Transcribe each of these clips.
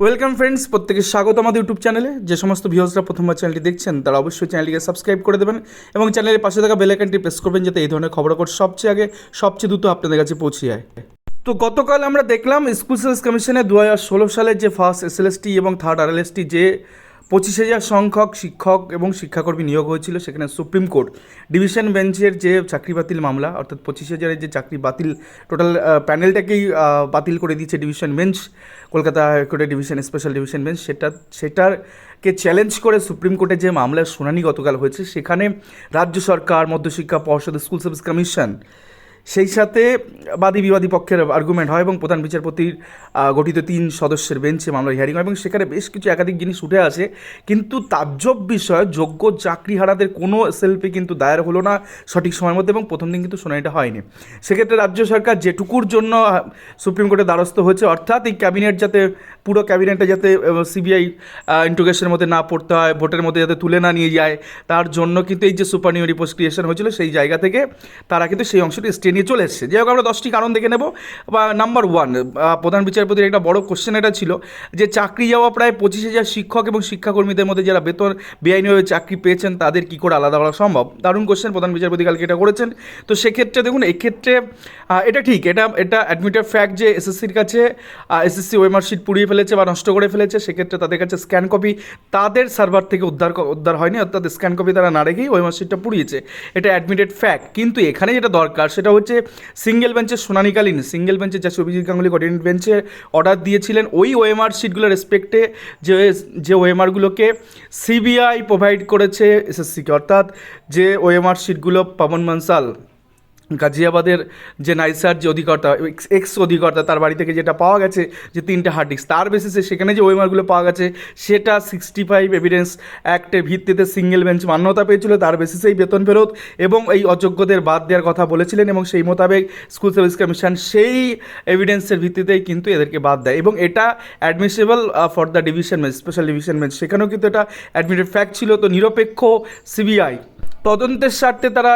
Welcome friends, প্রত্যেকে স্বাগত আমাদের ইউটিউব চ্যানেলে। যে সমস্ত ভিউয়ার্সরা প্রথমবার চ্যানেলটি দেখছেন তারা অবশ্যই চ্যানেলটিকে সাবস্ক্রাইব করে দেবেন এবং চ্যানেলের পাশে থাকা বেল আইকনটি প্রেস করবেন যাতে এই ধরনের খবরাখবর সবচেয়ে আগে সবচেয়ে দ্রুত আপনাদের কাছে পৌঁছে যায়। তো গতকাল আমরা দেখলাম স্কুল সার্ভিস কমিশনে 2016 সালের যে ফার্স্ট এসএলএসটি এবং থার্ড আরএলএসটি যে 25,000 সংখ্যক শিক্ষক এবং শিক্ষাকর্মী নিয়োগ হয়েছিল, সেখানে সুপ্রিম কোর্ট ডিভিশন বেঞ্চের যে চাকরি বাতিল মামলা, অর্থাৎ 25,000-এর যে চাকরি বাতিল টোটাল প্যানেলটাকেই বাতিল করে দিয়েছে ডিভিশন বেঞ্চ, কলকাতা হাইকোর্টের ডিভিশন স্পেশাল ডিভিশন বেঞ্চ। সেটাকে চ্যালেঞ্জ করে সুপ্রিম কোর্টে যে মামলার শুনানি গতকাল হয়েছে, সেখানে রাজ্য সরকার, মধ্যশিক্ষা পর্ষদ, স্কুল সার্ভিস কমিশন, সেই সাথে বিবাদী পক্ষের আর্গুমেন্ট হয় এবং প্রধান বিচারপতির গঠিত 3 সদস্যের বেঞ্চে মামলার হিয়ারিং হয় এবং সেখানে বেশ কিছু একাধিক জিনিস উঠে আসে। কিন্তু তাজ্জব বিষয়, যোগ্য চাকরিহারাদের কোনো এসএলপি কিন্তু দায়ের হলো না সঠিক সময়ের মধ্যে এবং প্রথম দিন কিন্তু শুনানিটা হয়নি। সেক্ষেত্রে রাজ্য সরকার যেটুকুর জন্য সুপ্রিম কোর্টের দ্বারস্থ হয়েছে, অর্থাৎ এই ক্যাবিনেট যাতে, পুরো ক্যাবিনেটটা যাতে সিবিআই ইন্ট্রোগেশনের মধ্যে না পড়তে হয়, ভোটের মধ্যে যাতে তুলে না নিয়ে যায়, তার জন্য কিন্তু এই যে সুপারনিউরি পোস্ট ক্রিয়েশন হয়েছিল সেই জায়গা থেকে তারা কিন্তু সেই অংশটি স্টে নিয়ে চলে এসছে। যাই হোক, আমরা 10টি কারণ দেখে নেব। নাম্বার 1, প্রধান বিচারপতির একটা বড় কোশ্চেন এটা ছিল যে চাকরি যাওয়া প্রায় 25,000 শিক্ষক এবং শিক্ষাকর্মীদের মধ্যে যারা বেতন বেআইনিভাবে চাকরি পেয়েছেন তাদের কী করে আলাদা করা সম্ভব। দারুণ কোশ্চেন, প্রধান বিচারপতি কালকে এটা করেছেন। তো সেক্ষেত্রে দেখুন, এক্ষেত্রে এটা ঠিক, এটা অ্যাডমিটেড ফ্যাক্ট যে এসএসসির কাছে এসএসসি ওএমআর শিট পুড়িয়ে ফেলেছে বা নষ্ট করে ফেলেছে। সেক্ষেত্রে তাদের কাছে স্ক্যান কপি তাদের সার্ভার থেকে উদ্ধার হয়নি, অর্থাৎ স্ক্যান কপি তারা না রেখেই ওএমআর শিটটা পুড়িয়েছে। এটা অ্যাডমিটেড ফ্যাক্ট। কিন্তু এখানে যেটা দরকার সেটা হচ্ছে সিঙ্গেল বেঞ্চের শুনানিকালীন সিঙ্গেল বেঞ্চের জাস্টিস অভিজিৎ গাঙ্গুলি কোঅর্ডিনেট বেঞ্চে অর্ডার দিয়েছিলেন ওই ওএমআর শিটগুলোর রেসপেক্টে যে ওএমআরগুলোকে সিবিআই প্রোভাইড করেছে এসএসসিকে, অর্থাৎ যে ওএমআর শিটগুলো পবন বনসাল গাজিয়াবাদের যে নাইসার যে অধিকর্তা, এক্স অধিকর্তা, তার বাড়ি থেকে যেটা পাওয়া গেছে যে 3টে হার্ড ডিস্ক, তার বেসিসে সেখানে যে ওএমআরগুলো পাওয়া গেছে সেটা 65 এভিডেন্স অ্যাক্টের ভিত্তিতে সিঙ্গেল বেঞ্চ মান্যতা পেয়েছিল। তার বেসিসেই বেতন ফেরত এবং এই অযোগ্যদের বাদ দেওয়ার কথা বলেছিলেন এবং সেই মোতাবেক স্কুল সার্ভিস কমিশন সেই এভিডেন্সের ভিত্তিতেই কিন্তু এদেরকে বাদ দেয় এবং এটা admissible for the division bench, special division bench, সেখানেও কিন্তু এটা অ্যাডমিটেড ফ্যাক্ট ছিল। তো নিরপেক্ষ সিবিআই তদন্তের স্বার্থে তারা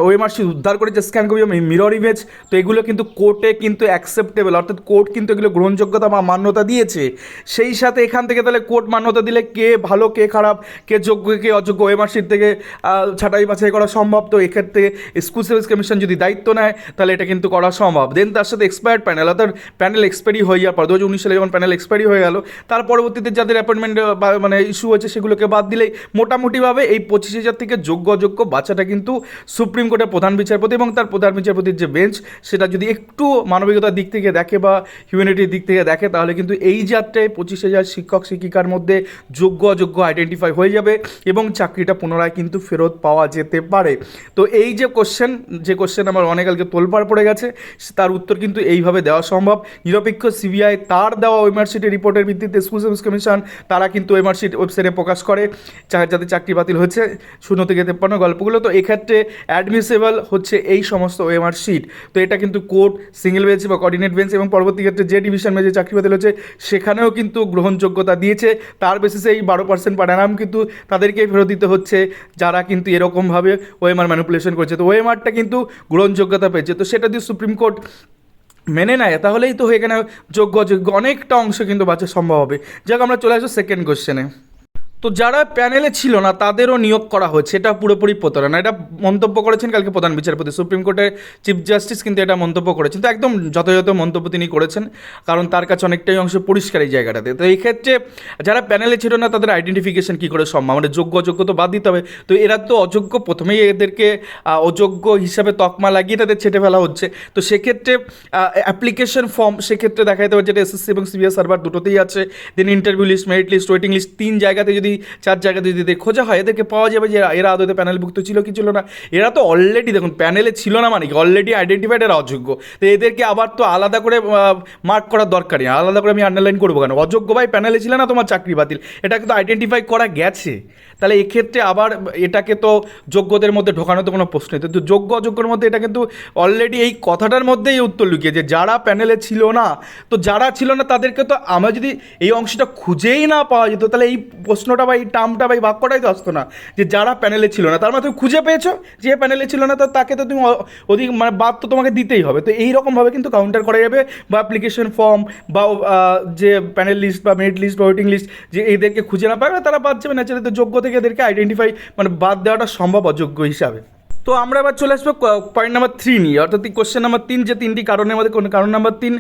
ওএমআর শিট উদ্ধার করেছে, স্ক্যান কপি এবং মিরর ইমেজ। তো এগুলো কিন্তু কোর্টে কিন্তু অ্যাকসেপ্টেবল, অর্থাৎ কোর্ট কিন্তু এগুলো গ্রহণযোগ্যতা বা মান্যতা দিয়েছে। সেই সাথে এখান থেকে তাহলে কোর্ট মান্যতা দিলে কে ভালো কে খারাপ, কে যোগ্য কে অযোগ্য ওএমআর শিট থেকে ছাঁটাই বাছাই করা সম্ভব। তো এক্ষেত্রে স্কুল সার্ভিস কমিশন যদি দায়িত্ব নেয় তাহলে এটা কিন্তু করা সম্ভব। দেন তার সাথে এক্সপায়ার্ড প্যানেল, অর্থাৎ প্যানেল এক্সপায়ারি হয়ে যাওয়ার পর 2019 সালে যখন প্যানেল এক্সপায়ারি হয়ে গেল, তার পরবর্তীতে যাদের অ্যাপয়েন্টমেন্ট মানে ইস্যু হয়েছে সেগুলোকে বাদ দিলেই মোটামুটিভাবে এই 25,000 থেকে যোগ্য বাচ্চাটা কিন্তু সুপ্রিম কোর্টের প্রধান বিচারপতি এবং তার প্রধান বিচারপতির যে বেঞ্চ সেটা যদি একটু মানবিকতার দিক থেকে দেখে বা হিউম্যানিটির দিক থেকে দেখে, তাহলে কিন্তু এই যাত্রায় 25,000 শিক্ষক শিক্ষিকার মধ্যে যোগ্য অযোগ্য আইডেন্টিফাই হয়ে যাবে এবং চাকরিটা পুনরায় কিন্তু ফেরত পাওয়া যেতে পারে। তো এই যে কোশ্চেন আমার অনেক কালকে তোলপাড় পড়ে গেছে, তার উত্তর কিন্তু এইভাবে দেওয়া সম্ভব। নিরপেক্ষ সিবিআই তার দেওয়া ওএমআর শিটের রিপোর্টের ভিত্তিতে স্কুল সার্ভিস কমিশন তারা কিন্তু ওএমআর শিট ওয়েবসাইটে প্রকাশ করে যাদের চাকরি বাতিল হয়েছে 0 থেকে 53 গল্পগুলো। তো এক্ষেত্রে অ্যাডমিসেবল হচ্ছে এই সমস্ত ওএমআর শিট। তো এটা কিন্তু কোর্ট, সিঙ্গেল বেঞ্চ বা কোঅর্ডিনেট বেঞ্চ এবং পরবর্তী ক্ষেত্রে যে ডিভিশন বেঞ্চে চাকরি বাতিল হচ্ছে সেখানেও কিন্তু গ্রহণযোগ্যতা দিয়েছে। তার বেসিসে এই 12% পার অ্যানাম কিন্তু তাদেরকেই ফেরত দিতে হচ্ছে যারা কিন্তু এরকমভাবে ওএমআর ম্যানিপুলেশন করছে। তো ওএমআরটা কিন্তু গ্রহণযোগ্যতা পেয়েছে। তো সেটা দিয়ে সুপ্রিম কোর্ট মেনে নেয় তাহলেই তো এখানে যোগ্য অযোগ্য অনেকটা অংশ কিন্তু বাঁচা সম্ভব হবে। যাক, আমরা চলে আসবো সেকেন্ড কোশ্চেনে। তো যারা প্যানেলে ছিল না তাদেরও নিয়োগ করা হয়েছে, এটা পুরোপুরি প্রতারণা, এটা মন্তব্য করেছেন কালকে প্রধান বিচারপতি। সুপ্রিম কোর্টের চিফ জাস্টিস কিন্তু এটা মন্তব্য করেছেন। তো একদম যথাযথ মন্তব্য তিনি করেছেন, কারণ তার কাছে অনেকটাই অংশ পরিষ্কার এই জায়গাটাতে। তো এই ক্ষেত্রে যারা প্যানেলে ছিল না তাদের আইডেন্টিফিকেশন কী করে সম্ভব, মানে যোগ্য অযোগ্য তো বাদ দিতে হবে। তো এরা তো অযোগ্য, প্রথমেই এদেরকে অযোগ্য হিসাবে তকমা লাগিয়ে তাদের ছেটে ফেলা হচ্ছে। তো সেক্ষেত্রে অ্যাপ্লিকেশন ফর্ম সেক্ষেত্রে দেখা যেতে পারে যেটা এসএসসি এবং সিবিআই সার্ভার দুটোতেই আছে। Then interview list, merit list, waiting list, 3 জায়গাতে যদি 4 জায়গাতে যদি খোঁজা হয় এদেরকে পাওয়া যাবে যে এরা আদতে প্যানেলভুক্ত ছিল কি ছিল না। এরা তো অলরেডি দেখুন প্যানেলে ছিল না, মানে কি অলরেডি আইডেন্টিফাইড এরা অযোগ্য। তো এদেরকে আবার তো আলাদা করে মার্ক করার দরকার নেই, আলাদা করে আমি আন্ডারলাইন করবো কেন? অযোগ্য ভাই প্যানেলে ছিল না, তোমার চাকরি বাতিল, এটা কিন্তু আইডেন্টিফাই করা গেছে। তাহলে এক্ষেত্রে আবার এটাকে তো যোগ্যদের মধ্যে ঢোকানো তো কোনো প্রশ্ন নেই। তো যোগ্য অযোগ্যর মধ্যে এটা কিন্তু অলরেডি এই কথাটার মধ্যেই উত্তর লুকিয়ে যে যারা প্যানেলে ছিল না, তো যারা ছিল না তাদেরকে তো আমরা যদি এই অংশটা খুঁজেই না পাওয়া যেত তাহলে এই প্রশ্নটা শব্দটা বা এই টার্মটা বা এই বাক্যটাই তো আসতো না, যে যারা প্যানেলে ছিল না। তার মানে তুমি খুঁজে পেয়েছো যে প্যানেলে ছিল না, তো তাকে তো তুমি অধিক মানে বাদ তো তোমাকে দিতেই হবে। তো এইরকমভাবে কিন্তু কাউন্টার করা যাবে, বা অ্যাপ্লিকেশন ফর্ম বা যে প্যানেল লিস্ট বা মেরিট লিস্ট বা ওয়েটিং লিস্ট, যে এদেরকে খুঁজে না পাবে তারা বাদ যাবে, ন্যাচারালি তো যোগ্য থেকে এদেরকে আইডেন্টিফাই মানে বাদ দেওয়াটা সম্ভব অযোগ্য হিসাবে। তো আমরা এবার চলে আসবো পয়েন্ট নাম্বার 3 নিয়ে, অর্থাৎ কোশ্চেন নাম্বার 3, যে 3টি কারণের মধ্যে কারণ নাম্বার 3,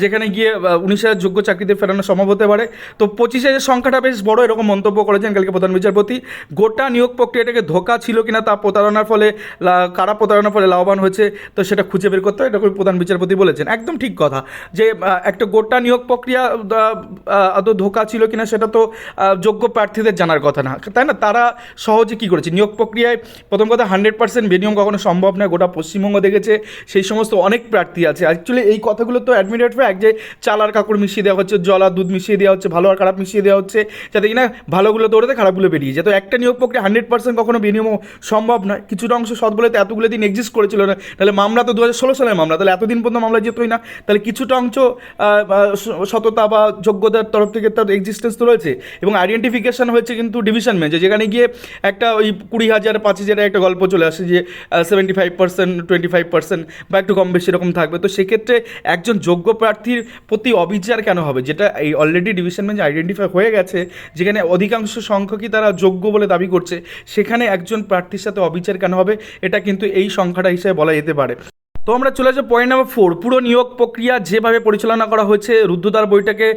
যেখানে গিয়ে 19,000 যোগ্য চাকরিতে ফেরানো সম্ভব হতে পারে। তো 25,000 সংখ্যাটা বেশ বড়, এরকম মন্তব্য করেছেন কালকে প্রধান বিচারপতি। গোটা নিয়োগ প্রক্রিয়াটাকে ধোঁকা ছিল কিনা, তা প্রতারণার ফলে কারা প্রতারণার ফলে লাভবান হয়েছে, তো সেটা খুঁজে বের করতে হয়, এরকম প্রধান বিচারপতি বলেছেন। একদম ঠিক কথা, যে একটা গোটা নিয়োগ প্রক্রিয়া আদৌ ধোঁকা ছিল কিনা সেটা তো যোগ্য প্রার্থীদের জানার কথা না, তাই না? তারা সহজে কী করেছে নিয়োগ প্রক্রিয়ায়, প্রথম কথা 100% বেনিয়ম কখনো সম্ভব নয়, গোটা পশ্চিমবঙ্গ দেখেছে সেই সমস্ত অনেক প্রার্থী আছে। অ্যাকচুয়ালি এই কথাগুলো তো অ্যাডমিটেড ফ্যাক্ট, যে চাল আর কাপড় মিশিয়ে দেওয়া হচ্ছে, জল আর দুধ মিশিয়ে দেওয়া হচ্ছে, ভালো আর খারাপ মিশিয়ে দেওয়া হচ্ছে, যাতে কিনা ভালোগুলো দৌড়াতে খারাপগুলো বেরিয়ে যায়। তো একটা নিয়োগ প্রক্রিয়া 100% কখনো বেনিয়ম সম্ভব নয়। কিছুটা অংশ সৎ বলে তো এতগুলো দিন এক্সিস্ট করেছিল না, তাহলে মামলা তো 2016 সালের মামলা, তাহলে এতদিন পর্যন্ত মামলা যেতই না। তাহলে কিছুটা অংশ সততা বা যোগ্যতার তরফ থেকে তার এক্সিস্টেন্স তো রয়েছে। এবং আইডেন্টিফিকেশন হয়েছে কিন্তু ডিভিশন বেঞ্চে, যেখানে গিয়ে একটা ওই 20,000 5,000 একটা গল্প চলে আসে, যে 75% 25% বা একটু কম বেশি এরকম থাকবে। তো সেক্ষেত্রে একজন যোগ্য প্রার্থীর প্রতি অবিচার কেন হবে, যেটা এই অলরেডি ডিভিশন বেঞ্চ আইডেন্টিফাই হয়ে গেছে, যেখানে অধিকাংশ সংখ্যকই তারা যোগ্য বলে দাবি করছে, সেখানে একজন প্রার্থীর সাথে অবিচার কেন হবে, এটা কিন্তু এই সংখ্যাটা হিসেবে বলা যেতে পারে। তো আমরা চলে আসবো পয়েন্ট নাম্বার 4, পুরো নিয়োগ প্রক্রিয়া যেভাবে পরিচালনা করা হয়েছে রুদ্ধদ্বার বইটাকে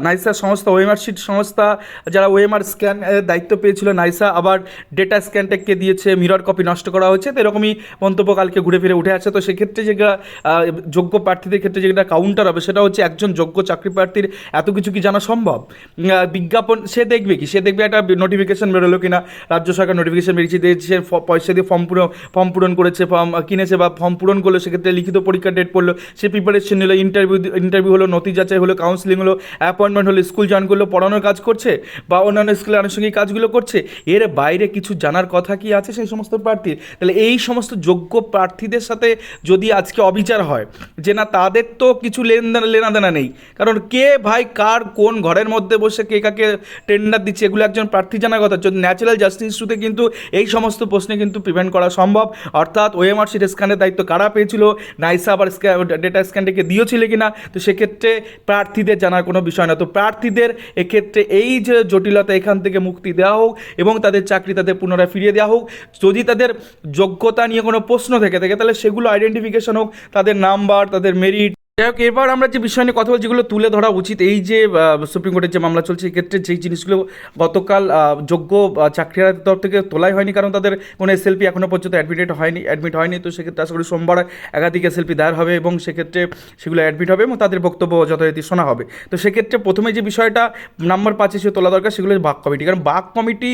নাইসা সংস্থা, ওএমআর শিট সংস্থা, যারা ওএমআর স্ক্যান দায়িত্ব পেয়েছিল নাইসা, আবার ডেটা স্ক্যানটেককে দিয়েছে, মিরর কপি নষ্ট করা হয়েছে। তো এরকমই মন্তব্য কালকে ঘুরে ফিরে উঠে আছে। তো সেক্ষেত্রে যেটা যোগ্য প্রার্থীদের ক্ষেত্রে যেটা কাউন্টার হবে, সেটা হচ্ছে একজন যোগ্য চাকরি প্রার্থীর এত কিছু কি জানা সম্ভব? বিজ্ঞাপন সে দেখবে কি, সে দেখবে একটা নোটিফিকেশন বেরোলো কিনা, রাজ্য সরকার নোটিফিকেশন বেরিয়েছে, সে পয়সা দিয়ে ফর্ম পূরণ করেছে, ফর্ম কিনেছে বা ফর্ম পূরণ করলো, সেক্ষেত্রে লিখিত পরীক্ষার ডেট পড়লো, সে প্রিপারেশন নিল, ইন্টারভিউ হলো, নথি যাচাই হলো, কাউন্সিলিং হলো, অ্যাপয়েন্টমেন্ট হলো, স্কুল জয়েন করলো, পড়ানোর কাজ করছে বা অন্যান্য স্কুলের আনুষঙ্গিক কাজগুলো করছে, এর বাইরে কিছু জানার কথা কি আছে সেই সমস্ত প্রার্থীর? তাহলে এই সমস্ত যোগ্য প্রার্থীদের সাথে যদি আজকে অবিচার হয়, যে না তাদের তো কিছু লেনাদেনা নেই, কারণ কে ভাই কার কোন ঘরের মধ্যে বসে কে কাকে টেন্ডার দিচ্ছে, এগুলো একজন প্রার্থী জানার কথা। যদি ন্যাচারাল জাস্টিস ইস্যুতে কিন্তু এই সমস্ত প্রশ্নে কিন্তু প্রিভেন্ট করা সম্ভব। অর্থাৎ ওএমআর শিট স্ক্যানের দায়িত্ব কারা পেয়েছিল, নাইসা আবার ডেটা স্ক্যানটাকে দিয়েছিল কিনা, তো সেক্ষেত্রে প্রার্থীদের জানার কোনো বিষয় না। তো প্রার্থীদের এক্ষেত্রে এই যে জটিলতা, এখান থেকে মুক্তি দেওয়া হোক এবং তাদের চাকরি তাদের পুনরায় ফিরিয়ে দেওয়া হোক। যদি তাদের যোগ্যতা নিয়ে কোনো প্রশ্ন থেকে থাকে, তাহলে সেগুলো আইডেন্টিফিকেশন হোক, তাদের নাম্বার, তাদের মেরিট। যাই হোক, এবার আমরা যে বিষয় নিয়ে কথা বলছি, যেগুলো তুলে ধরা উচিত, এই যে সুপ্রিম কোর্টের যে মামলা চলছে, এক্ষেত্রে যেই জিনিসগুলো গতকাল যোগ্য চাকরিহারাদের তরফ থেকে তোলাই হয়নি, কারণ তাদের কোনো এসএলপি এখনও পর্যন্ত অ্যাডমিট হয়নি। তো সেক্ষেত্রে আশা করি সোমবার একাধিক এসএলপি দায়ের হবে এবং সেক্ষেত্রে সেগুলো অ্যাডমিট হবে এবং তাদের বক্তব্য যথারীতি শোনা হবে। তো সেক্ষেত্রে প্রথমে যে বিষয়টা নাম্বার 5 হিসেবে তোলা দরকার, সেগুলো বাক কমিটি। কারণ বাক কমিটি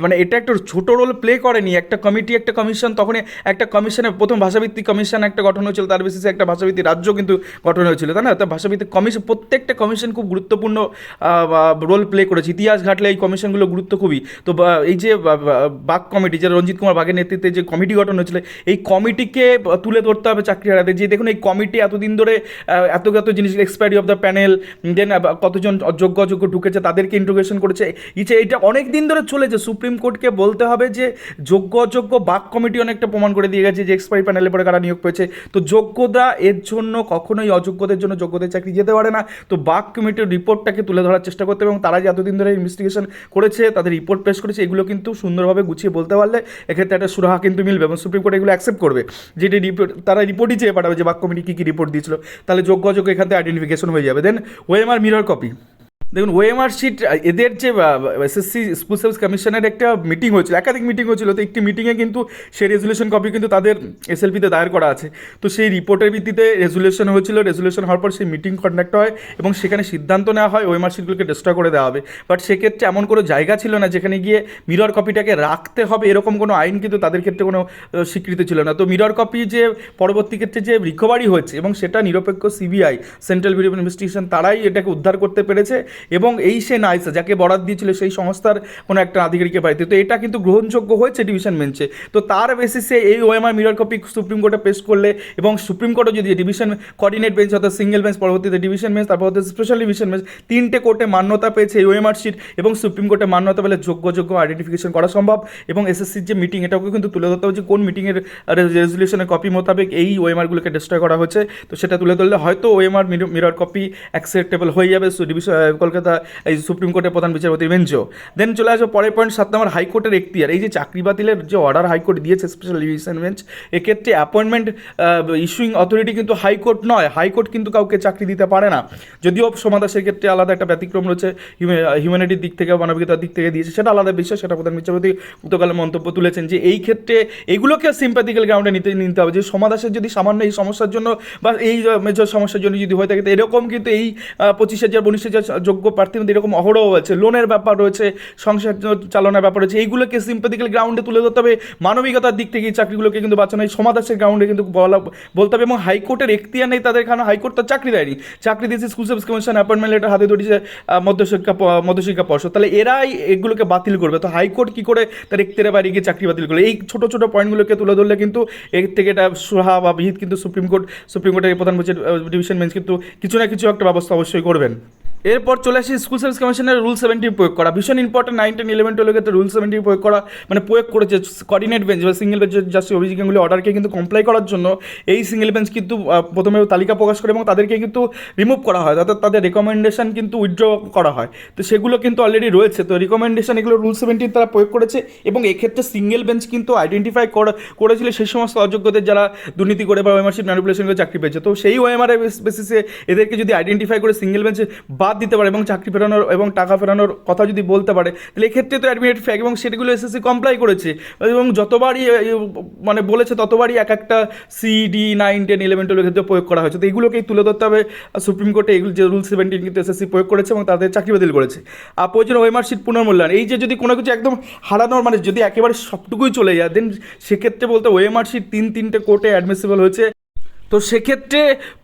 মানে এটা একটা ছোটো রোল প্লে করেনি, একটা কমিটি, একটা কমিশন। তখনই একটা কমিশনে প্রথম ভাষাভিত্তিক কমিশন একটা গঠন হয়েছিল, তার বেসিসে একটা ভাষাভিত্তিক রাজ্য কিন্তু গঠন হয়েছিল, তাই না? তো ভাষাভিত্তিক কমিশন, প্রত্যেকটা কমিশন খুব গুরুত্বপূর্ণ রোল প্লে করেছে। ইতিহাস ঘাটলে এই কমিশনগুলো গুরুত্ব খুবই। তো এই যে বাক কমিটি, যে রঞ্জিত কুমার বাঘের নেতৃত্বে যে কমিটি গঠন হয়েছিল, এই কমিটিকে তুলে ধরতে হবে চাকরিহারাদের, যে দেখুন এই কমিটি এতদিন ধরে এত জিনিস, এক্সপায়ারি অফ দ্য প্যানেল, দেন কতজন অযোগ্য ঢুকেছে তাদেরকে ইন্ট্রোগেশন করেছে, এটা অনেক দিন ধরে চলেছে। সুপ্রিম কোর্টকে বলতে হবে যে অযোগ্য বাক কমিটি অনেকটা প্রমাণ করে দিয়ে গেছে যে এক্সপায়ারি প্যানেলে পরে কারা নিয়োগ পেয়েছে। তো যোগ্যতা এর জন্য কখনোই অযোগ্যদের জন্য যোগ্যদের চাকরি যেতে পারে না। তো বাক কমিটির রিপোর্টটাকে তুলে ধরার চেষ্টা করতে হবে এবং তারা যে এতদিন ধরে ইনভেস্টিগেশন করেছে, তাদের রিপোর্ট পেশ করেছে, এগুলো কিন্তু সুন্দরভাবে গুছিয়ে বলতে পারলে এক্ষেত্রে একটা সুরাহা কিন্তু মিলবে এবং সুপ্রিম কোর্ট এগুলো অ্যাকসেপ্ট করবে, যেটি রিপোর্ট তারা রিপোর্টই চেয়ে পাঠাবে যে বাক কমিটি কী রিপোর্ট দিয়েছিল, তাহলে যোগ্য এখান থেকে আইডেন্টিফিকেশন হয়ে যাবে। দেন ওএমআর মিরর কপি, দেখুন ওএমআর শিট, এদের যে এসএসসি স্কুল সার্ভিস কমিশনের একটা মিটিং হয়েছিল, একাধিক মিটিং হয়েছিল। তো একটি মিটিংয়ে কিন্তু সেই রেজুলেশন কপি কিন্তু তাদের এসএলপিতে দায়ের করা আছে। তো সেই রিপোর্টের ভিত্তিতে রেজুলেশন হয়েছিল, রেজুলেশন হওয়ার পর সেই মিটিং কন্ডাক্ট হয় এবং সেখানে সিদ্ধান্ত নেওয়া হয় ওএমআর শিটগুলোকে ডিস্ট্রয় করে দেওয়া হবে। বাট সেক্ষেত্রে এমন কোনো জায়গা ছিল না যেখানে গিয়ে মিরর কপিটাকে রাখতে হবে, এরকম কোনো আইন কিন্তু তাদের ক্ষেত্রে কোনো স্বীকৃতি ছিল না। তো মিরর কপি যে পরবর্তী ক্ষেত্রে যে রিকভারি হয়েছে এবং সেটা নিরপেক্ষ CBI, central bureau of investigation, তারাই এটাকে উদ্ধার করতে পেরেছে এবং এই সে নাইসা যাকে বরাদ দিয়েছিল সেই সংস্থার কোনো একটা আধিকারিকের বাড়িতে। তো এটা কিন্তু গ্রহণযোগ্য হয়েছে ডিভিশন বেঞ্চে। তো তার বেসিসে এই ওএমআর মিরর কপি সুপ্রিম কোর্টে পেশ করলে এবং সুপ্রিম কোর্টও যদি ডিভিশন কোঅর্ডিনেট বেঞ্চ অর্থাৎ সিঙ্গেল বেঞ্চ, পরবর্তীতে ডিভিশন বেঞ্চ, তারপর হচ্ছে স্পেশাল ডিভিশন বেঞ্চ, তিনটে কোর্টে মান্যতা পেয়েছে এই ওএমআর শিট এবং সুপ্রিম কোর্টে মান্যতা পেলে যোগ্য আইডেন্টিফিকেশন করা সম্ভব। এবং এসএসসির যে মিটিং এটাকে কিন্তু তুলে ধরতে হবে যে কোন মিটিংয়ের রেজলিউশনের কপি মোতাবেক এই ওএমআরগুলোকে ডিস্ট্রয় করা হয়েছে। তো সেটা তুলে ধরলে হয়তো ওএমআর মিরর কপি অ্যাকসেপ্টেবল হয়ে যাবে ডিভিশন কলকাতা এই সুপ্রিম কোর্টের প্রধান বিচারপতির বেঞ্চও। দেন চলে আসবে পরের পয়েন্ট 7 নম্বর, হাইকোর্টের এখতিয়ার। এই যে চাকরি বাতিলের যে অর্ডার হাইকোর্ট দিয়েছে স্পেশাল ডিভিশন বেঞ্চ, এক্ষেত্রে অ্যাপয়েন্টমেন্ট ইস্যুইং অথরিটি কিন্তু হাইকোর্ট নয়। হাইকোর্ট কিন্তু কাউকে চাকরি দিতে পারে না, যদিও সোমা দাসের ক্ষেত্রে আলাদা একটা ব্যতিক্রম রয়েছে, হিউম্যানিটির দিক থেকে, মানবিকতার দিক থেকে দিয়েছে, সেটা আলাদা বিষয়, সেটা প্রধান বিচারপতি গতকাল মন্তব্য তুলেছেন যে এই ক্ষেত্রে এইগুলোকে সিম্প্যাথিক্যাল গ্রাউন্ডে নিতে হবে। যে সোমা দাসের যদি সামান্য এই সমস্যার জন্য বা এই মেজর সমস্যার জন্য যদি হয়ে থাকে, তো এরকম কিন্তু এই 25,000 19,000 যোগ্য প্রার্থীর মধ্যে এরকম অহরহ আছে, লোনের ব্যাপার রয়েছে, সংসার চালনার ব্যাপার রয়েছে, এইগুলোকে সিম্প্যাথিক্যাল গ্রাউন্ডে তুলে ধরতে হবে। মানবিকতার দিক থেকে এই চাকরিগুলোকে কিন্তু বাঁচানো এই সোমা দাসের গ্রাউন্ডে কিন্তু বলতে হবে। এবং হাইকোর্টের এখতিয়ার নেই তাদের, কারণ হাইকোর্ট তো চাকরি দেয়নি, চাকরি দিয়েছে school service commission, appointment letter হাতে ধরেছে মধ্যশিক্ষা পর্ষদ, তাহলে এরাই এগুলোকে বাতিল করবে। তো হাইকোর্ট কী করে তার এখতিয়ারের বাইরে গিয়ে চাকরি বাতিল করবে? এই ছোটো ছোটো পয়েন্টগুলোকে তুলে ধরলে কিন্তু এর থেকে এটা সুরাহা বা বিহিত কিন্তু সুপ্রিম কোর্টের প্রধান বিচার ডিভিশন বেঞ্চ কিন্তু কিছু না কিছু একটা ব্যবস্থা অবশ্যই করবেন। এরপর চলে আসি স্কুল সার্ভিস কমিশনের রুল 17 প্রয়োগ করা, ভীষণ ইম্পর্টেন্ট। 9, 10, 11, 12 ক্ষেত্রে রুল 17 প্রয়োগ করা, মানে প্রয়োগ করেছে কোঅর্ডিনেট বেঞ্চ বা single bench justice Abhijit Ganguly অর্ডারকে কিন্তু কমপ্লাই করার জন্য এই সিঙ্গেল বেঞ্চ কিন্তু প্রথমে তালিকা প্রকাশ করে এবং তাদেরকে কিন্তু রিমুভ করা হয়, অর্থাৎ তাদের রেকমেন্ডেশন কিন্তু উইথড্র করা হয়। তো সেগুলো কিন্তু অলরেডি রয়েছে। তো রিকমেন্ডেশন এগুলো রুল 17 তারা প্রয়োগ করেছে এবং এক্ষেত্রে সিঙ্গেল বেঞ্চ কিন্তু আইডেন্টিফাই করেছিল সেই সমস্ত অযোগ্যদের যারা দুর্নীতি করে বা ওএমআর শিট ম্যানিপুলেশন করে চাকরি পেয়েছে। তো সেই ওএমআর বেসিসে এদেরকে যদি আইডেন্টিফাই করে সিঙ্গেল বেঞ্চে বাদ দিতে পারে এবং চাকরি ফেরানোর এবং টাকা ফেরানোর কথা যদি বলতে পারে, তাহলে এক্ষেত্রে তো অ্যাডমিটেড ফ্যাক্ট এবং সেগুলো এসএসসি কমপ্লাই করেছে এবং যতবারই মানে বলেছে ততবারই এক একটা CD 9, 10, 11, 12 ক্ষেত্রে প্রয়োগ করা হয়েছে। তো এইগুলোকেই তুলে ধরতে হবে সুপ্রিম কোর্টে, এগুলো যে রুল 17 কিন্তু এসএসসি প্রয়োগ করেছে এবং তাদের চাকরি বাতিল করেছে। আর প্রয়োজন ওএমআর শিট পুনর্মূল্যায়ন, এই যে যদি কোনো কিছু একদম হারানোর মানে যদি একেবারে সবটুকুই চলে যায়, দেন সেক্ষেত্রে বলতে ওএমআর শিট 3টে কোর্টে অ্যাডমিসিবল হয়েছে। তো সেক্ষেত্রে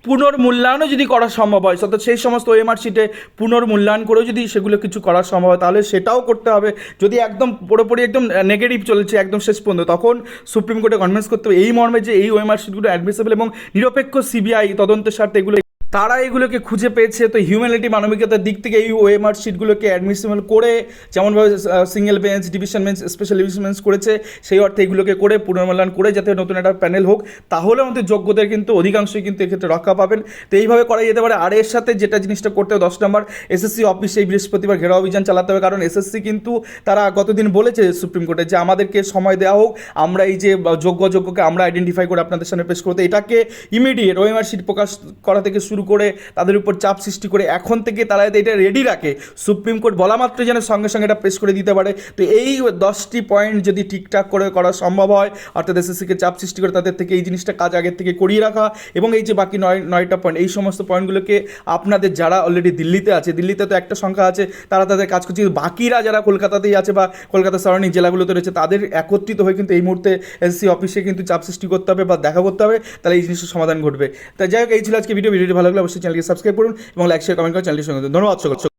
পুনর্মূল্যায়নও যদি করা সম্ভব হয়, অর্থাৎ সেই সমস্ত ওএমআর শিটে পুনর্মূল্যায়ন করেও যদি সেগুলো কিছু করা সম্ভব হয়, তাহলে সেটাও করতে হবে। যদি একদম পুরোপুরি একদম নেগেটিভ চলেছে একদম শেষ পর্যন্ত, তখন সুপ্রিম কোর্টে কনভিন্স করতে হবে এই মর্মে যে এই ওএমআর শিটগুলো অ্যাডমিসেবল এবং নিরপেক্ষ সিবিআই তদন্তের স্বার্থে এগুলো তারা এগুলোকে খুঁজে পেয়েছে। তো হিউম্যানিটি মানবিকতার দিক থেকে এই ওএমআর শিটগুলোকে অ্যাডমিসিবল করে, যেমনভাবে single bench, division bench, special division bench করেছে, সেই অর্থে এগুলোকে করে পুনর্মূল্যায়ন করে যাতে নতুন একটা প্যানেল হোক, তাহলে আমাদের যোগ্যদের কিন্তু অধিকাংশই কিন্তু এক্ষেত্রে রক্ষা পাবেন। তো এইভাবে করা যেতে পারে। আর এর সাথে যেটা জিনিসটা করতে হবে, 10 নম্বর, এসএসসি অফিসে এই বৃহস্পতিবার ঘেরাও অভিযান চালাতে হবে। কারণ এসএসসি কিন্তু তারা গতদিন বলেছে সুপ্রিম কোর্টে যে আমাদেরকে সময় দেওয়া হোক, আমরা এই যে যোগ্যকে আমরা আইডেন্টিফাই করে আপনাদের সামনে পেশ করতে, এটাকে ইমিডিয়েট ওএমআর শিট প্রকাশ করা থেকে শুরু করে তাদের উপর চাপ সৃষ্টি করে এখন থেকে তারা এটা রেডি রাখে, সুপ্রিম কোর্ট বলা মাত্র যেন সঙ্গে সঙ্গে এটা পেশ করে দিতে পারে। তো এই 10টি পয়েন্ট যদি ঠিকঠাক করে করা সম্ভব হয়, অর্থাৎ এসএসসিকে চাপ সৃষ্টি করে তাদের থেকে এই জিনিসটা কাজ আগের থেকে করিয়ে রাখা, এবং এই যে বাকি 9টা পয়েন্ট, এই সমস্ত পয়েন্টগুলোকে আপনাদের যারা অলরেডি দিল্লিতে আছে, দিল্লিতে তো একটা সংখ্যা আছে, তারা তাদের কাজ করছে, বাকিরা যারা কলকাতাতেই আছে বা কলকাতা সারাউন্ডিং জেলাগুলোতে রয়েছে, তাদের একত্রিত হয়ে কিন্তু এই মুহূর্তে এসএসসি অফিসে কিন্তু চাপ সৃষ্টি করতে হবে বা দেখা করতে হবে, তাহলে এই জিনিসটার সমাধান ঘটবে। তাই যাই হোক, এই ছিল আজকে ভিডিওটি ভালো লাগলে অবশ্যই চ্যানেলকে সাবস্ক্রাইব করুন এবং লাইক শেয়ার কমেন্ট করে চ্যানেলটির সঙ্গে ধন্যবাদ সকল।